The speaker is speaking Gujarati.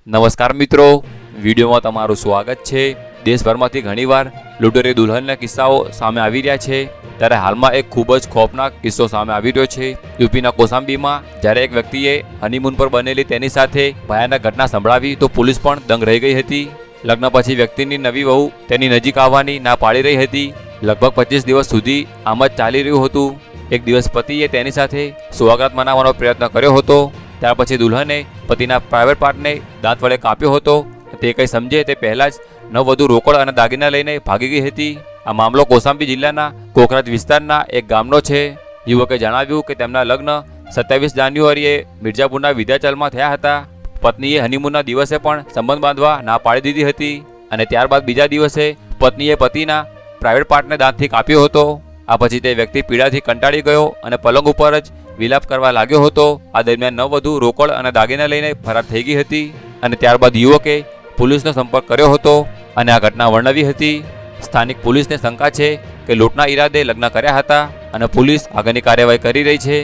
નમસ્કાર મિત્રો, વિડીયોમાં તમારું સ્વાગત છે। દેશભરમાંથી ઘણીવાર લૂંટોરી દુલ્હનના કિસ્સાઓ સામે આવી રહ્યા છે, ત્યારે હાલમાં એક ખૂબ જ ખોફનાક કિસ્સો સામે આવી રહ્યો છે। યુપીના કોસાંબીમાં જ્યારે એક વ્યક્તિએ હનીમૂન પર બનેલી તેની સાથે ભયાનક ઘટના સંભળાવી તો પોલીસ પણ દંગ રહી ગઈ હતી। લગ્ન પછી વ્યક્તિની નવી વહુ તેની નજીક આવવાની ના પાડી રહી હતી। લગભગ 25 દિવસ સુધી આમ જ ચાલી રહ્યું હતું। એક દિવસ પતિએ તેની સાથે સુહાગરાત મનાવવાનો પ્રયત્ન કર્યો હતો। ત્યાર પછી દુલ્હને પતિના પ્રાઇવેટ પાર્ટને દાંત વડે કાપ્યો હતો। તે કંઈ સમજે તે પહેલાં જ નવવધુ રોકડ અને દાગીના લઈને ભાગી ગઈ હતી। આ મામલો કોસાંબી જિલ્લાના કોકરાજ વિસ્તારના એક ગામનો છે। યુવકે જણાવ્યું કે તેમના લગ્ન 27 જાન્યુઆરીએ મિર્ઝાપુરના વિદ્યાચલમાં થયા હતા। પત્નીએ હનીમૂનના દિવસે પણ સંબંધ બાંધવા ના પાડી દીધી હતી અને ત્યારબાદ બીજા દિવસે પત્નીએ પતિના પ્રાઇવેટ પાર્ટને દાંતથી કાપ્યો હતો। આ પછી તે વ્યક્તિ પીડાથી કંટાળી ગયો અને પલંગ ઉપર જ વિલાપ કરવા લાગ્યો હતો। આ દરમિયાન નવવધુ રોકડ અને દાગીના લઈને ફરાર થઈ ગઈ હતી અને ત્યારબાદ યુવકે પોલીસનો સંપર્ક કર્યો હતો અને આ ઘટના વર્ણવી હતી। સ્થાનિક પોલીસને શંકા છે કે લૂંટના ઈરાદે લગ્ન કર્યા હતા અને પોલીસ આગળની કાર્યવાહી કરી રહી છે।